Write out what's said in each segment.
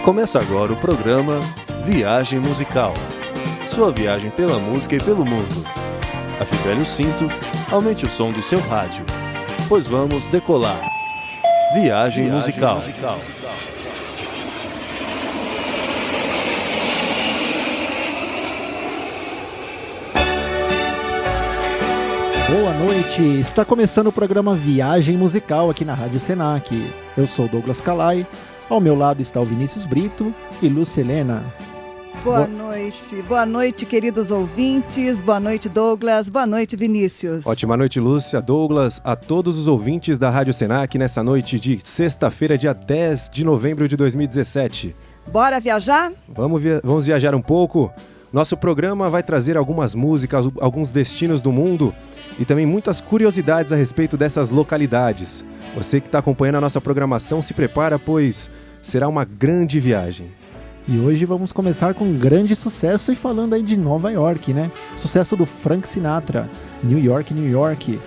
Começa agora o programa Viagem Musical. Sua viagem pela música e pelo mundo. Afivele o cinto, aumente o som do seu rádio, pois vamos decolar. Viagem Musical. Boa noite, está começando o programa Viagem Musical aqui na Rádio Senac. Eu sou Douglas Calai, ao meu lado está o Vinícius Brito e Lúcia Helena. Boa noite queridos ouvintes, boa noite Douglas, boa noite Vinícius. Ótima noite Lúcia, Douglas, a todos os ouvintes da Rádio Senac nessa noite de sexta-feira, dia 10 de novembro de 2017. Bora viajar? Vamos viajar um pouco. Nosso programa vai trazer algumas músicas, alguns destinos do mundo e também muitas curiosidades a respeito dessas localidades. Você que está acompanhando a nossa programação, se prepara, pois será uma grande viagem. E hoje vamos começar com um grande sucesso e falando aí de Nova York, né? Sucesso do Frank Sinatra, New York, New York.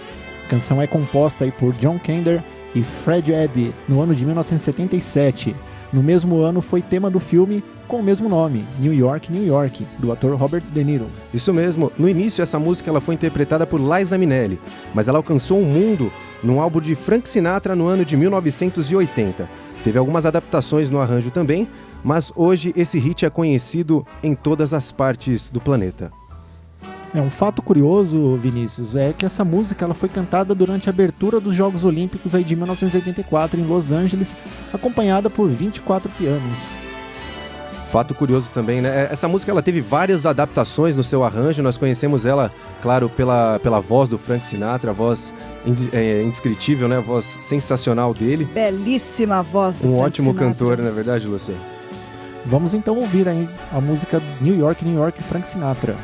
A canção é composta aí por John Kander e Fred Abbey no ano de 1977. No mesmo ano foi tema do filme com o mesmo nome, New York, New York, do ator Robert De Niro. Isso mesmo, no início essa música ela foi interpretada por Liza Minnelli, mas ela alcançou o mundo num álbum de Frank Sinatra no ano de 1980. Teve algumas adaptações no arranjo também, mas hoje esse hit é conhecido em todas as partes do planeta. Um fato curioso, Vinícius, é que essa música ela foi cantada durante a abertura dos Jogos Olímpicos aí de 1984 em Los Angeles, acompanhada por 24 pianos. Fato curioso também, né? Essa música ela teve várias adaptações no seu arranjo, nós conhecemos ela, claro, pela voz do Frank Sinatra, a voz indescritível, né? A voz sensacional dele. Belíssima voz do Frank ótimo Sinatra. Cantor, não é verdade, Lúcia? Vamos então ouvir aí a música New York, New York, Frank Sinatra.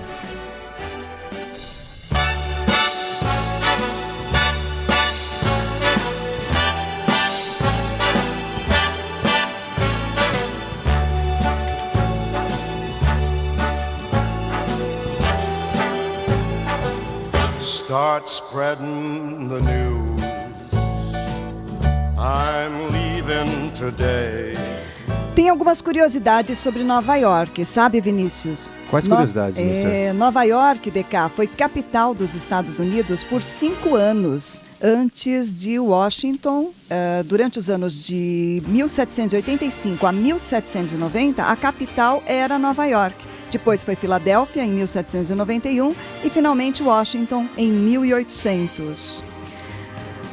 Start spreading the news. I'm leaving today. Tem algumas curiosidades sobre Nova York, sabe, Vinícius? Quais curiosidades, Lúcia? Nova York, DK, foi capital dos Estados Unidos por 5 anos, antes de Washington. Durante os anos de 1785 a 1790, a capital era Nova York. Depois foi Filadélfia, em 1791, e finalmente Washington, em 1800.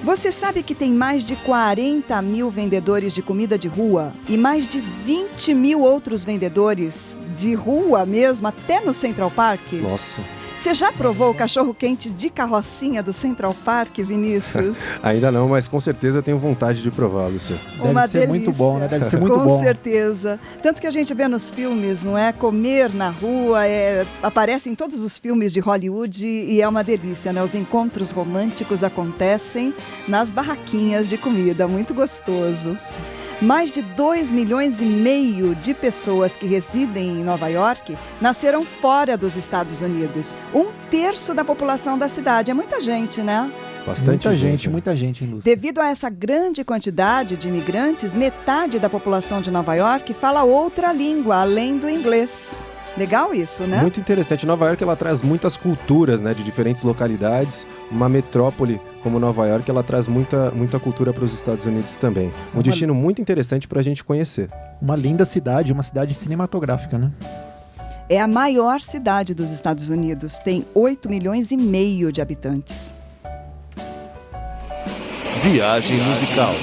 Você sabe que tem mais de 40 mil vendedores de comida de rua e mais de 20 mil outros vendedores de rua mesmo, até no Central Park? Nossa. Você já provou o cachorro-quente de carrocinha do Central Park, Vinícius? Ainda não, mas com certeza tenho vontade de provar, Lúcia. Uma Deve ser delícia. muito bom, né? Deve ser muito bom. Com certeza. Tanto que a gente vê nos filmes, não é? Comer na rua, aparece em todos os filmes de Hollywood e é uma delícia, né? Os encontros românticos acontecem nas barraquinhas de comida, muito gostoso. Mais de 2,5 milhões de pessoas que residem em Nova York nasceram fora dos Estados Unidos. 1/3 da população da cidade. É muita gente, né? Bastante Muita gente, hein, Lúcia? Devido a essa grande quantidade de imigrantes, metade da população de Nova York fala outra língua, além do inglês. Legal isso, né? Muito interessante. Nova York ela traz muitas culturas, né, de diferentes localidades. Uma metrópole como Nova York ela traz muita cultura para os Estados Unidos também. Um destino muito interessante para a gente conhecer. Uma linda cidade, uma cidade cinematográfica, né? É a maior cidade dos Estados Unidos. Tem 8,5 milhões de habitantes. Viagem Musical.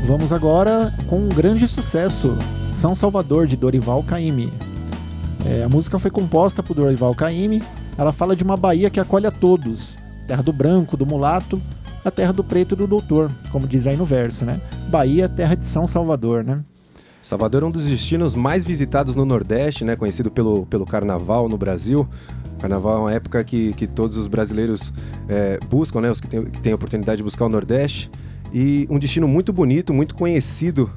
Vamos agora com um grande sucesso, São Salvador, de Dorival Caymmi. A música foi composta por Dorival Caymmi. Ela fala de uma Bahia que acolhe a todos. Terra do branco, do mulato, a terra do preto e do doutor, como diz aí no verso, né? Bahia, terra de São Salvador, né? Salvador é um dos destinos mais visitados no Nordeste, né? Conhecido pelo Carnaval no Brasil. O Carnaval é uma época que todos os brasileiros buscam, né? Os que têm a oportunidade de buscar o Nordeste. E um destino muito bonito, muito conhecido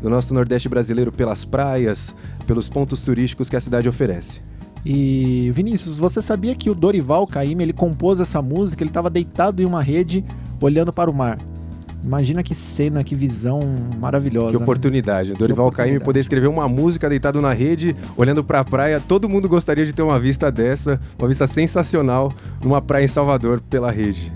do nosso Nordeste brasileiro pelas praias, pelos pontos turísticos que a cidade oferece. E Vinícius, você sabia que o Dorival Caymmi, ele compôs essa música, ele estava deitado em uma rede olhando para o mar. Imagina que cena, que visão maravilhosa. Que oportunidade. Dorival Caymmi poder escrever uma música deitado na rede, olhando pra praia. Todo mundo gostaria de ter uma vista dessa, uma vista sensacional numa praia em Salvador pela rede.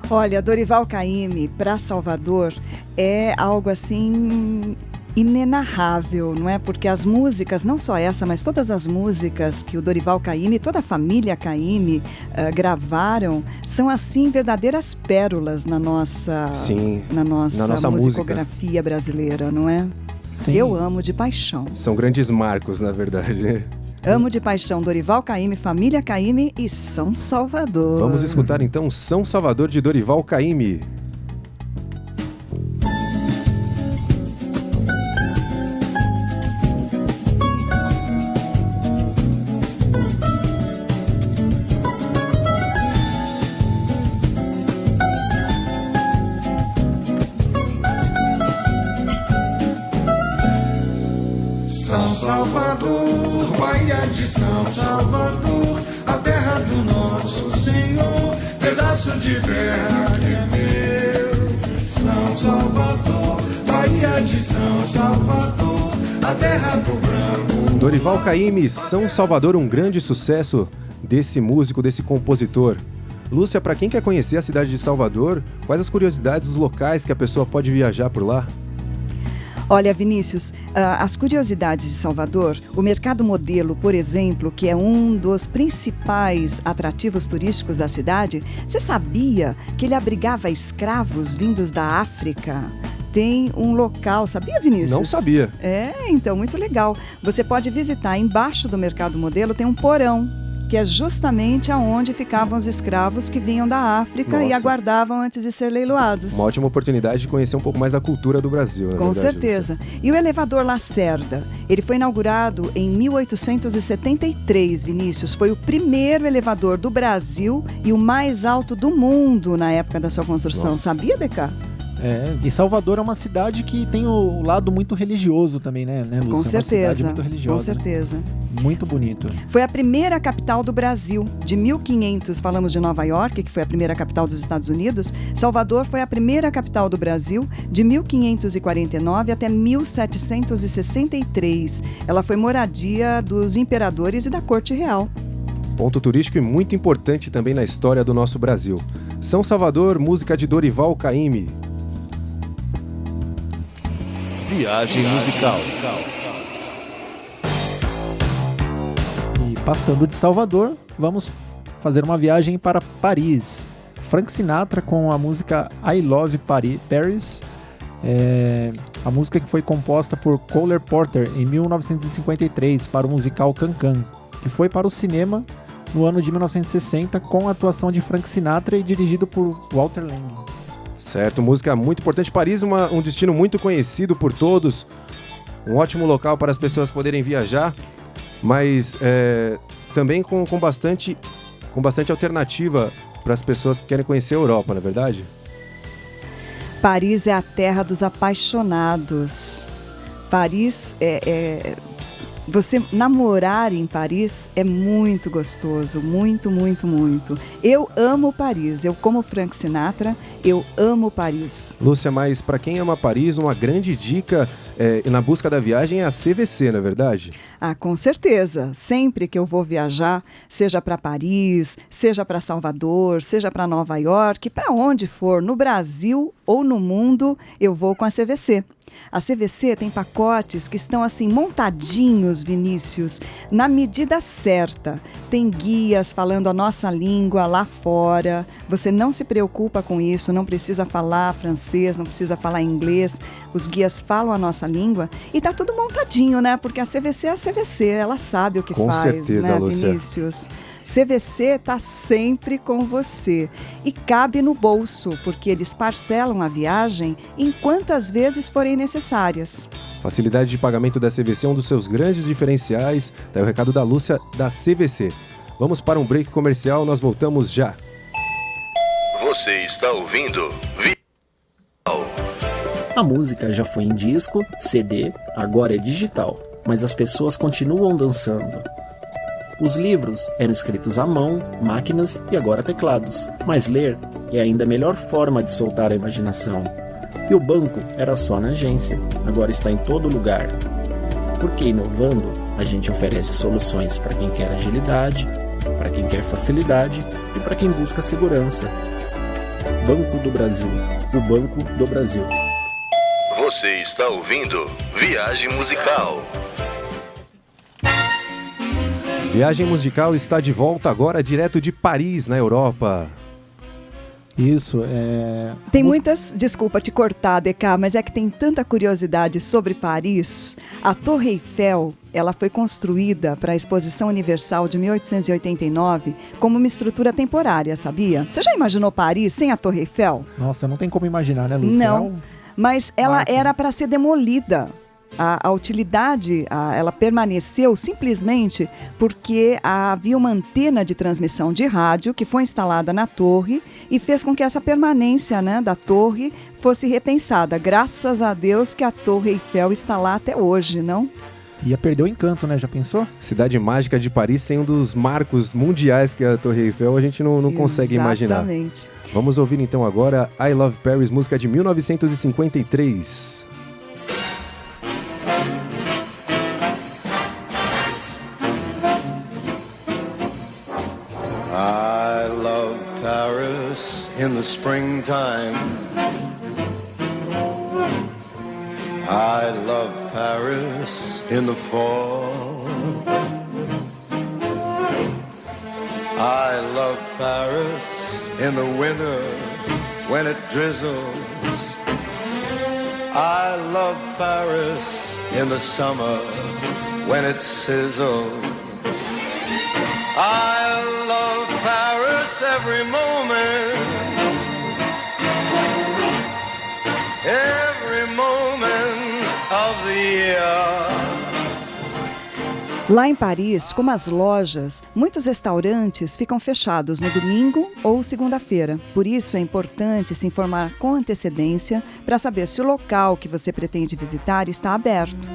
Olha, Dorival Caymmi para Salvador é algo assim inenarrável, não é? Porque as músicas, não só essa, mas todas as músicas que o Dorival Caymmi, toda a família Caymmi gravaram, são assim verdadeiras pérolas na nossa musicografia brasileira, não é? Sim. Eu amo de paixão. São grandes marcos, na verdade. Amo de paixão Dorival Caymmi, família Caymmi e São Salvador. Vamos escutar então São Salvador de Dorival Caymmi. São Salvador, Baía de São Salvador, a terra do nosso Senhor, pedaço de terra que é meu. São Salvador, Baía de São Salvador, a terra do branco. Dorival Caymmi, São Salvador, um grande sucesso desse músico, desse compositor. Lúcia, para quem quer conhecer a cidade de Salvador, quais as curiosidades dos locais que a pessoa pode viajar por lá? Olha, Vinícius, as curiosidades de Salvador, o Mercado Modelo, por exemplo, que é um dos principais atrativos turísticos da cidade, você sabia que ele abrigava escravos vindos da África? Tem um local, sabia, Vinícius? Não sabia. Então, muito legal. Você pode visitar, embaixo do Mercado Modelo tem um porão, que é justamente aonde ficavam os escravos que vinham da África. Nossa. E aguardavam antes de ser leiloados. Uma ótima oportunidade de conhecer um pouco mais da cultura do Brasil, na Com verdade, certeza. E o elevador Lacerda, ele foi inaugurado em 1873, Vinícius. Foi o primeiro elevador do Brasil e o mais alto do mundo na época da sua construção. Nossa. Sabia, Deca? E Salvador é uma cidade que tem o lado muito religioso também, né, Lúcia? Com certeza. É uma cidade muito religiosa. Com certeza. Muito bonito. Foi a primeira capital do Brasil. De 1500, falamos de Nova York, que foi a primeira capital dos Estados Unidos. Salvador foi a primeira capital do Brasil de 1549 até 1763. Ela foi moradia dos imperadores e da corte real. Ponto turístico e muito importante também na história do nosso Brasil. São Salvador, música de Dorival Caymmi. Viagem musical. E passando de Salvador, vamos fazer uma viagem para Paris. Frank Sinatra com a música I Love Paris. A música que foi composta por Cole Porter em 1953 para o musical Can-Can, que foi para o cinema no ano de 1960 com a atuação de Frank Sinatra e dirigido por Walter Lang. Certo, música muito importante. Paris, um destino muito conhecido por todos, um ótimo local para as pessoas poderem viajar, mas também com bastante alternativa para as pessoas que querem conhecer a Europa, não é verdade? Paris é a terra dos apaixonados. Paris Você namorar em Paris é muito gostoso, muito, muito, muito. Eu amo Paris, eu como Frank Sinatra, eu amo Paris. Lúcia, mas para quem ama Paris, uma grande dica na busca da viagem é a CVC, não é verdade? Ah, com certeza. Sempre que eu vou viajar, seja para Paris, seja para Salvador, seja para Nova York, para onde for, no Brasil ou no mundo, eu vou com a CVC. A CVC tem pacotes que estão assim montadinhos, Vinícius, na medida certa. Tem guias falando a nossa língua lá fora. Você não se preocupa com isso, não precisa falar francês, não precisa falar inglês. Os guias falam a nossa língua e tá tudo montadinho, né? Porque a CVC é a CVC, ela sabe o que com faz, certeza, né, Lúcia. Vinícius? CVC tá sempre com você e cabe no bolso, porque eles parcelam a viagem em quantas vezes forem necessárias. Facilidade de pagamento da CVC é um dos seus grandes diferenciais. Daí o recado da Lúcia da CVC. Vamos para um break comercial, nós voltamos já. Você está ouvindo A música já foi em disco, CD, agora é digital, mas as pessoas continuam dançando. Os livros eram escritos à mão, máquinas e agora teclados, mas ler é ainda a melhor forma de soltar a imaginação. E o banco era só na agência, agora está em todo lugar. Porque inovando, a gente oferece soluções para quem quer agilidade, para quem quer facilidade e para quem busca segurança. Banco do Brasil, o Banco do Brasil. Você está ouvindo Viagem Musical. Viagem Musical está de volta agora, direto de Paris, na Europa. Isso, Tem muitas, desculpa te cortar, DK, mas é que tem tanta curiosidade sobre Paris. A Torre Eiffel, ela foi construída para a Exposição Universal de 1889 como uma estrutura temporária, sabia? Você já imaginou Paris sem a Torre Eiffel? Nossa, não tem como imaginar, né, Lúcia? Não, mas ela marco. era para ser demolida. A utilidade, ela permaneceu simplesmente porque havia uma antena de transmissão de rádio que foi instalada na torre e fez com que essa permanência, né, da torre fosse repensada. Graças a Deus que a Torre Eiffel está lá até hoje, não? Ia perder o encanto, né? Já pensou? Cidade mágica de Paris, sem um dos marcos mundiais que é a Torre Eiffel, a gente não consegue imaginar. Exatamente. Vamos ouvir então agora I Love Paris, música de 1953. I love Paris in the springtime. I love Paris in the fall. I love Paris in the winter when it drizzles. I love Paris in the summer when it sizzles. I love Paris every moment of the year. Lá em Paris, como as lojas, muitos restaurantes ficam fechados no domingo ou segunda-feira. Por isso é importante se informar com antecedência para saber se o local que você pretende visitar está aberto.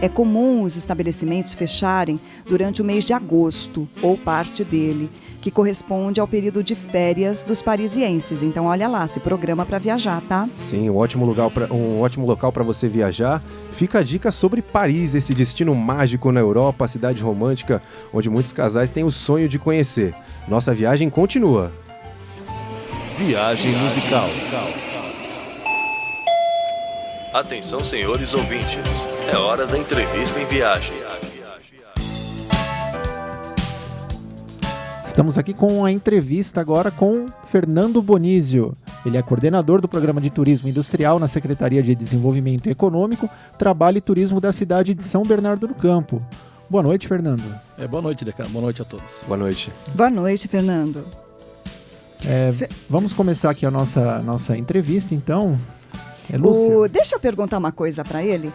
É comum os estabelecimentos fecharem durante o mês de agosto, ou parte dele, que corresponde ao período de férias dos parisienses. Então, olha lá, se programa para viajar, tá? Sim, um ótimo local para você viajar. Fica a dica sobre Paris, esse destino mágico na Europa, a cidade romântica, onde muitos casais têm o sonho de conhecer. Nossa viagem continua. Viagem Musical. Atenção, senhores ouvintes. É hora da entrevista em viagem. Estamos aqui com a entrevista agora com Fernando Bonizio. Ele é coordenador do Programa de Turismo Industrial na Secretaria de Desenvolvimento Econômico, Trabalho e Turismo da cidade de São Bernardo do Campo. Boa noite, Fernando. Boa noite, Deca. Boa noite a todos. Boa noite. Boa noite, Fernando. Vamos começar aqui a nossa entrevista, então. Lúcia. Deixa eu perguntar uma coisa para ele.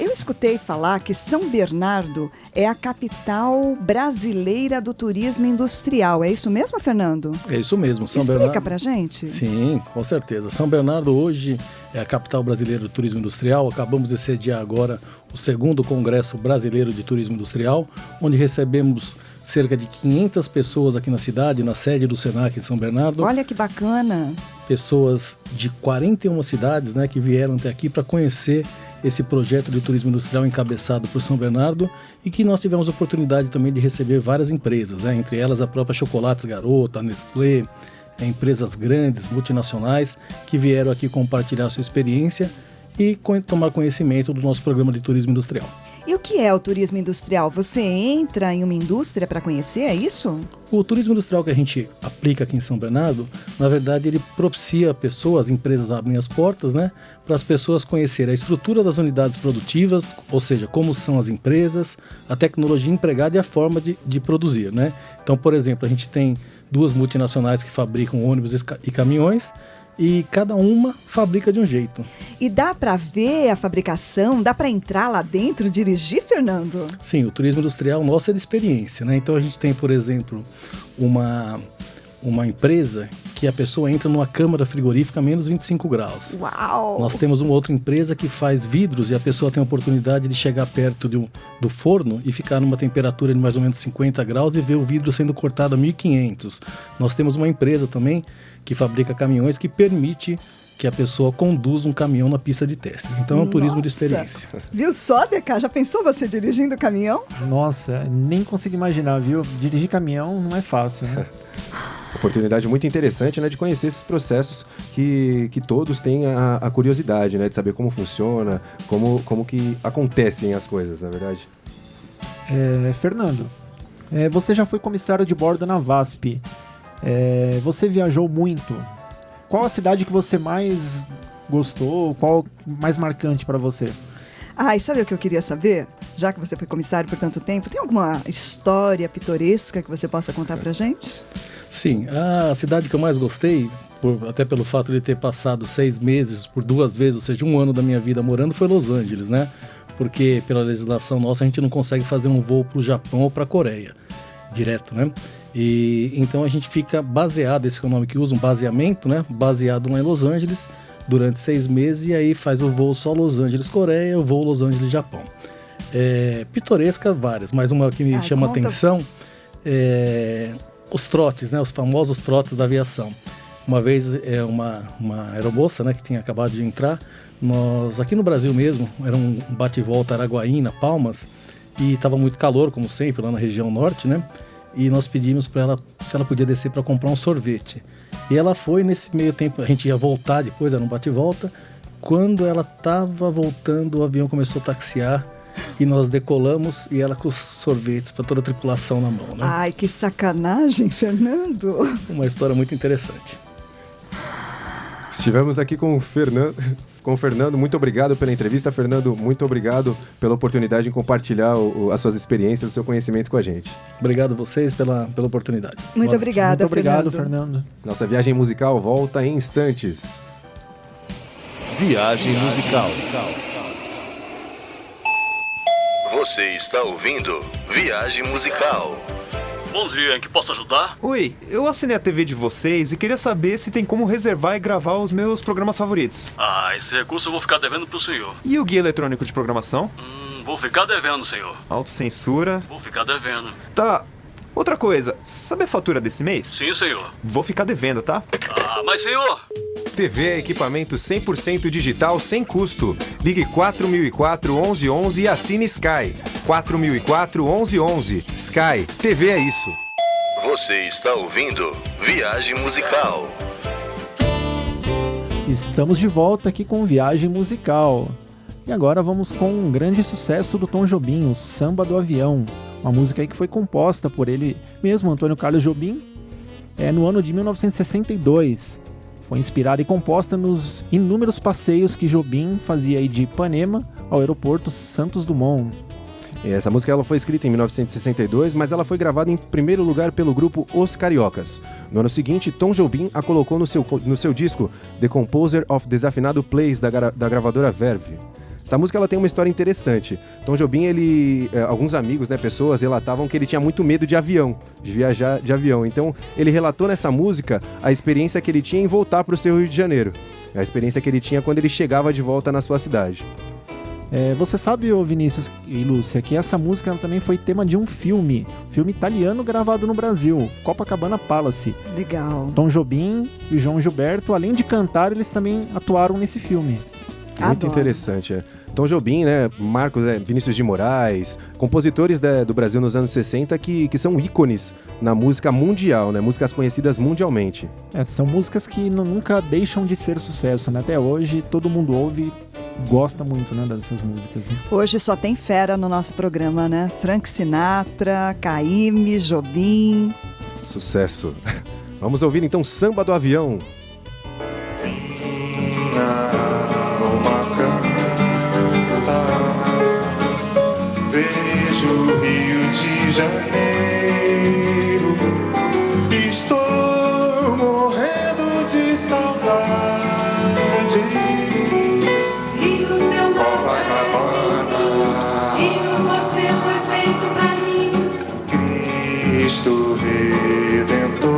Eu escutei falar que São Bernardo é a capital brasileira do turismo industrial. É isso mesmo, Fernando? É isso mesmo. Explica pra gente. Sim, com certeza. São Bernardo hoje é a capital brasileira do turismo industrial. Acabamos de sediar agora o 2º Congresso Brasileiro de Turismo Industrial, onde recebemos cerca de 500 pessoas aqui na cidade, na sede do Senac em São Bernardo. Olha que bacana! Pessoas de 41 cidades, né, que vieram até aqui para conhecer esse projeto de turismo industrial encabeçado por São Bernardo e que nós tivemos a oportunidade também de receber várias empresas, né, entre elas a própria Chocolates Garoto, a Nestlé, empresas grandes, multinacionais, que vieram aqui compartilhar sua experiência e tomar conhecimento do nosso programa de turismo industrial. E o que é o turismo industrial? Você entra em uma indústria para conhecer, é isso? O turismo industrial que a gente aplica aqui em São Bernardo, na verdade, ele propicia pessoas, as empresas abrem as portas, né, para as pessoas conhecerem a estrutura das unidades produtivas, ou seja, como são as empresas, a tecnologia empregada e a forma de produzir, né? Então, por exemplo, a gente tem 2 multinacionais que fabricam ônibus e caminhões, e cada uma fabrica de um jeito. E dá para ver a fabricação? Dá para entrar lá dentro, dirigir, Fernando? Sim, o turismo industrial nosso é de experiência, né? Então a gente tem, por exemplo, uma empresa que a pessoa entra numa câmara frigorífica a menos 25 graus. Uau! Nós temos uma outra empresa que faz vidros e a pessoa tem a oportunidade de chegar perto do forno e ficar numa temperatura de mais ou menos 50 graus e ver o vidro sendo cortado a 1500. Nós temos uma empresa também que fabrica caminhões que permite que a pessoa conduz um caminhão na pista de testes. Então é um turismo de Nossa. experiência. Viu só, DK? Já pensou você dirigindo caminhão? Nossa, nem consigo imaginar, viu? Dirigir caminhão não é fácil, né? Oportunidade muito interessante, né, de conhecer esses processos que todos têm a curiosidade, né, de saber como funciona, como que acontecem as coisas, na verdade. Fernando, você já foi comissário de bordo na VASP. Você viajou muito. Qual a cidade que você mais gostou? Qual mais marcante para você? E sabe o que eu queria saber? Já que você foi comissário por tanto tempo, tem alguma história pitoresca que você possa contar pra gente? Sim, a cidade que eu mais gostei, até pelo fato de ter passado 6 meses por 2 vezes, ou seja, 1 ano da minha vida morando, foi Los Angeles, né? Porque pela legislação nossa a gente não consegue fazer um voo para o Japão ou para a Coreia, direto, né? E então a gente fica baseado, esse que é o nome que usa, um baseamento, né? Baseado lá em Los Angeles durante 6 meses e aí faz o voo só Los Angeles Coreia, o voo Los Angeles Japão. Pitoresca várias, mas uma que me chama atenção os trotes, né? Os famosos trotes da aviação. Uma vez uma aeromoça, né, que tinha acabado de entrar, nós aqui no Brasil mesmo, era um bate-volta Araguaína, Palmas, e estava muito calor, como sempre, lá na região norte, né? E nós pedimos para ela se ela podia descer para comprar um sorvete. E ela foi, nesse meio tempo, a gente ia voltar depois, era um bate-volta. Quando ela estava voltando, o avião começou a taxiar e nós decolamos e ela com os sorvetes para toda a tripulação na mão, né? Ai, que sacanagem, Fernando! Uma história muito interessante. Estivemos aqui com o Fernando, muito obrigado pela entrevista. Fernando, muito obrigado pela oportunidade de compartilhar as suas experiências, o seu conhecimento com a gente. Obrigado a vocês pela oportunidade. Muito obrigada, Muito obrigado, Fernando. Nossa viagem musical volta em instantes. Viagem musical. Você está ouvindo Viagem Musical. Bom dia, em que posso ajudar? Oi, eu assinei a TV de vocês e queria saber se tem como reservar e gravar os meus programas favoritos. Esse recurso eu vou ficar devendo pro senhor. E o guia eletrônico de programação? Vou ficar devendo, senhor. Autocensura? Vou ficar devendo. Tá. Outra coisa, sabe a fatura desse mês? Sim, senhor. Vou ficar devendo, tá? Mas senhor... TV é equipamento 100% digital sem custo. Ligue 4004 1111 e assine Sky. 4004 1111. Sky. TV é isso. Você está ouvindo Viagem Musical. Estamos de volta aqui com Viagem Musical. E agora vamos com um grande sucesso do Tom Jobim, o Samba do Avião. Uma música aí que foi composta por ele mesmo, Antônio Carlos Jobim, no ano de 1962. Foi inspirada e composta nos inúmeros passeios que Jobim fazia aí de Ipanema ao aeroporto Santos Dumont. Essa música ela foi escrita em 1962, mas ela foi gravada em primeiro lugar pelo grupo Os Cariocas. No ano seguinte, Tom Jobim a colocou no seu disco The Composer of Desafinado Plays, da gravadora Verve. Essa música ela tem uma história interessante. Tom Jobim, alguns amigos, né, pessoas, relatavam que ele tinha muito medo de avião, de viajar de avião. Então, ele relatou nessa música a experiência que ele tinha em voltar para o seu Rio de Janeiro. A experiência que ele tinha quando ele chegava de volta na sua cidade. Você sabe, Vinícius e Lúcia, que essa música ela também foi tema de um filme italiano gravado no Brasil, Copacabana Palace. Legal. Tom Jobim e João Gilberto, além de cantar, eles também atuaram nesse filme. Muito interessante, Tom Jobim, né, Marcos, Vinícius de Moraes, compositores do Brasil nos anos 60 que são ícones na música mundial, né, músicas conhecidas mundialmente. São músicas que nunca deixam de ser sucesso, né? Até hoje todo mundo ouve e gosta muito, né, dessas músicas. Né? Hoje só tem fera no nosso programa, né? Frank Sinatra, Caymmi, Jobim. Sucesso. Vamos ouvir então Samba do Avião. Vejo o Rio de Janeiro, estou morrendo de saudade. Rio, teu Copacabana, Rio, você foi feito pra mim. Cristo Redentor,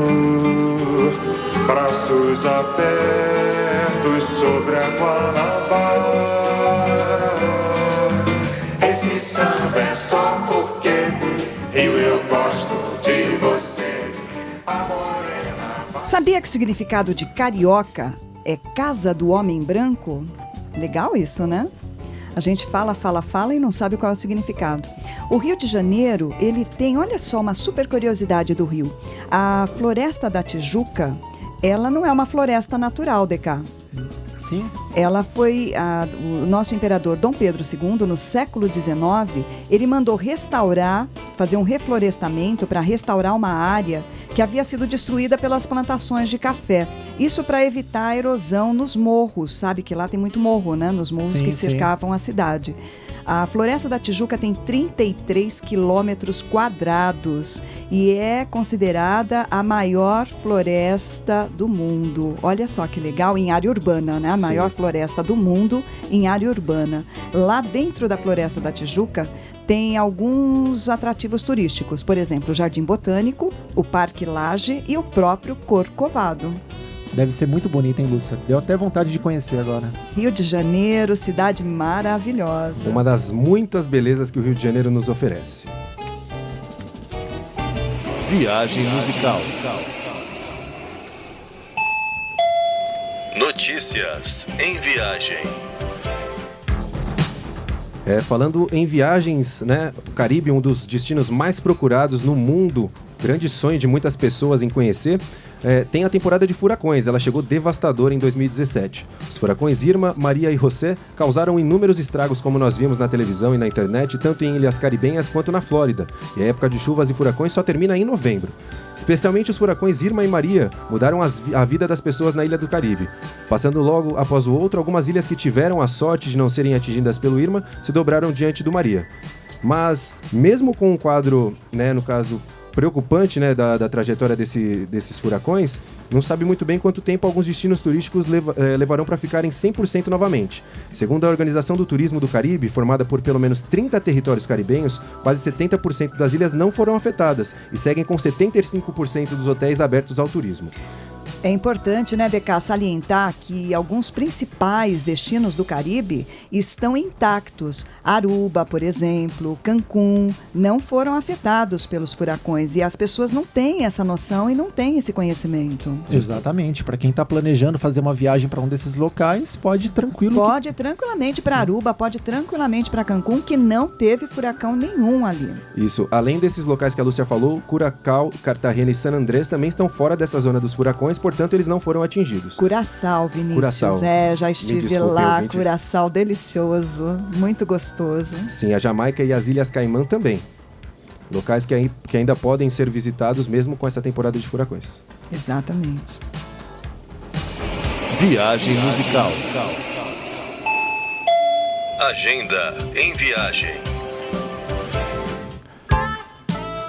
braços abertos sobre a Guanabara. Esse samba é só porque eu gosto de você. Sabia que o significado de carioca é Casa do Homem Branco. Legal isso, né? A gente fala e não sabe qual é o significado. O Rio de Janeiro, ele tem, olha só, uma super curiosidade do Rio. A Floresta da Tijuca, ela não é uma floresta natural, DK. Sim. Ela foi, o nosso imperador Dom Pedro II, no século XIX, ele mandou restaurar, fazer um reflorestamento para restaurar uma área que havia sido destruída pelas plantações de café. Isso para evitar a erosão nos morros, sabe que lá tem muito morro, né? Nos morros que cercavam a cidade. A Floresta da Tijuca tem 33 quilômetros quadrados e é considerada a maior floresta do mundo. Olha só que legal, em área urbana, né? A maior floresta do mundo em área urbana. Lá dentro da Floresta da Tijuca tem alguns atrativos turísticos, por exemplo, o Jardim Botânico, o Parque Lage e o próprio Corcovado. Deve ser muito bonito, hein, Lúcia? Deu até vontade de conhecer agora. Rio de Janeiro, cidade maravilhosa. Uma das muitas belezas que o Rio de Janeiro nos oferece. Viagem musical. Notícias em viagem. Falando em viagens, né? O Caribe, um dos destinos mais procurados no mundo, grande sonho de muitas pessoas em conhecer. Tem a temporada de furacões, ela chegou devastadora em 2017. Os furacões Irma, Maria e José causaram inúmeros estragos, como nós vimos na televisão e na internet, tanto em ilhas caribenhas quanto na Flórida. E a época de chuvas e furacões só termina em novembro. Especialmente os furacões Irma e Maria mudaram a vida das pessoas na ilha do Caribe. Passando logo após o outro, algumas ilhas que tiveram a sorte de não serem atingidas pelo Irma se dobraram diante do Maria. Mas, mesmo com um quadro, né, no caso, preocupante, né, da trajetória desses furacões, não sabe muito bem quanto tempo alguns destinos turísticos levarão para ficarem 100% novamente. Segundo a Organização do Turismo do Caribe, formada por pelo menos 30 territórios caribenhos, quase 70% das ilhas não foram afetadas e seguem com 75% dos hotéis abertos ao turismo. É importante, né, DK, salientar que alguns principais destinos do Caribe estão intactos. Aruba, por exemplo, Cancún, não foram afetados pelos furacões e as pessoas não têm essa noção e não têm esse conhecimento. Exatamente. Para quem está planejando fazer uma viagem para um desses locais, pode ir tranquilo. Pode ir tranquilamente para Aruba, pode ir tranquilamente para Cancún, que não teve furacão nenhum ali. Isso. Além desses locais que a Lúcia falou, Curaçao, Cartagena e San Andrés também estão fora dessa zona dos furacões, portanto eles não foram atingidos. Curaçao, Vinícius. Curaçao. Já estive lá, Curaçao, delicioso, muito gostoso. Sim, a Jamaica e as Ilhas Caimã também. Locais que ainda podem ser visitados mesmo com essa temporada de furacões. Exatamente. Viagem musical. Agenda em viagem.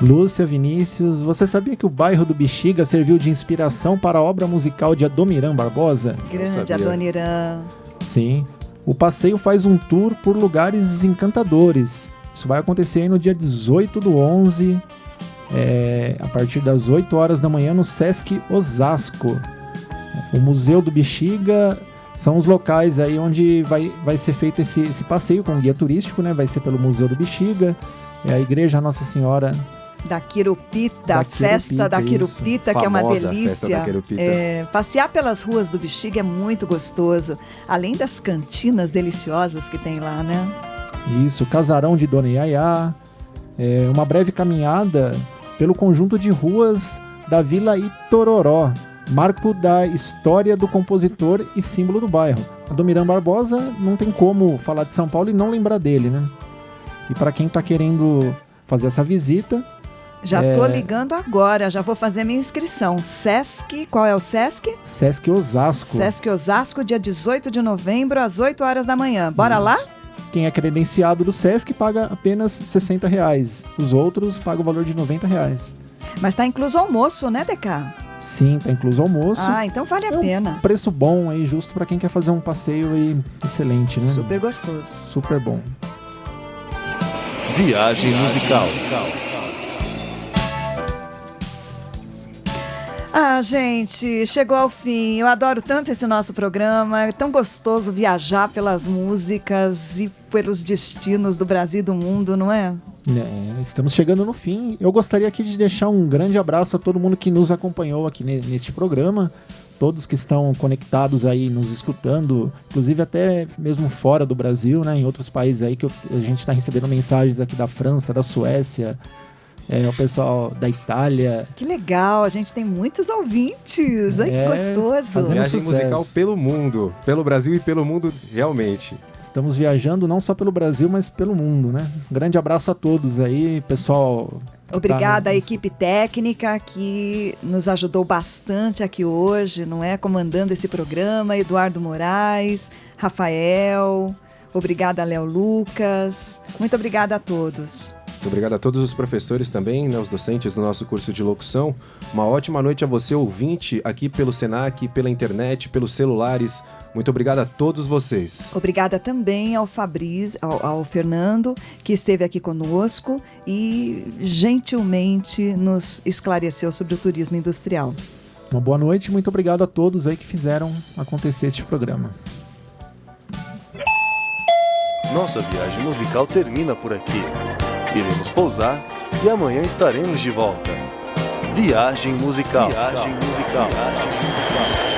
Lúcia, Vinícius, você sabia que o bairro do Bexiga serviu de inspiração para a obra musical de Adoniran Barbosa? Grande Adoniran. Sim. O passeio faz um tour por lugares encantadores. Isso vai acontecer aí no dia 18/11, a partir das 8 horas da manhã, no Sesc Osasco. O Museu do Bexiga são os locais aí onde vai ser feito esse passeio com guia turístico, né? Vai ser pelo Museu do Bexiga, a Igreja Nossa Senhora da Quirupita, a festa da Quirupita, que é uma delícia. Passear pelas ruas do Bexiga é muito gostoso, além das cantinas deliciosas que tem lá, né? Isso, Casarão de Dona Yaya, uma breve caminhada pelo conjunto de ruas da Vila Itororó, marco da história do compositor e símbolo do bairro. Adoniran Barbosa, não tem como falar de São Paulo e não lembrar dele, né? E para quem está querendo fazer essa visita... Já tô ligando agora, já vou fazer minha inscrição. Sesc, qual é o Sesc? Sesc Osasco. Sesc Osasco, dia 18 de novembro, às 8 horas da manhã. Bora lá? Quem é credenciado do Sesc paga apenas R$60. Os outros pagam o valor de R$90. Mas tá incluso o almoço, né, DK? Sim, tá incluso o almoço. Ah, então vale a pena. Preço bom aí, justo para quem quer fazer um passeio aí excelente, né? Super gostoso. Super bom. Viagem musical. Ah, gente, chegou ao fim. Eu adoro tanto esse nosso programa. É tão gostoso viajar pelas músicas e pelos destinos do Brasil e do mundo, não é? Estamos chegando no fim. Eu gostaria aqui de deixar um grande abraço a todo mundo que nos acompanhou aqui neste programa. todos que estão conectados aí, nos escutando, inclusive até mesmo fora do Brasil, né, em outros países aí, que a gente está recebendo mensagens aqui da França, da Suécia, o pessoal da Itália. Que legal, a gente tem muitos ouvintes, ai que gostoso. Viagem musical pelo mundo, pelo Brasil e pelo mundo realmente. Estamos viajando não só pelo Brasil, mas pelo mundo, né? Um grande abraço a todos aí, pessoal. Obrigada à equipe técnica que nos ajudou bastante aqui hoje, não é? Comandando esse programa, Eduardo Moraes, Rafael, obrigada a Léo Lucas, muito obrigada a todos. Muito obrigado a todos os professores também, né, os docentes do nosso curso de locução. Uma ótima noite a você, ouvinte, aqui pelo Senac, pela internet, pelos celulares. Muito obrigado a todos vocês. Obrigada também ao Fabrício, ao Fernando, que esteve aqui conosco e gentilmente nos esclareceu sobre o turismo industrial. Uma boa noite e muito obrigado a todos aí que fizeram acontecer este programa. Nossa viagem musical termina por aqui. Iremos pousar e amanhã estaremos de volta. Viagem musical. Viagem musical. Viagem musical.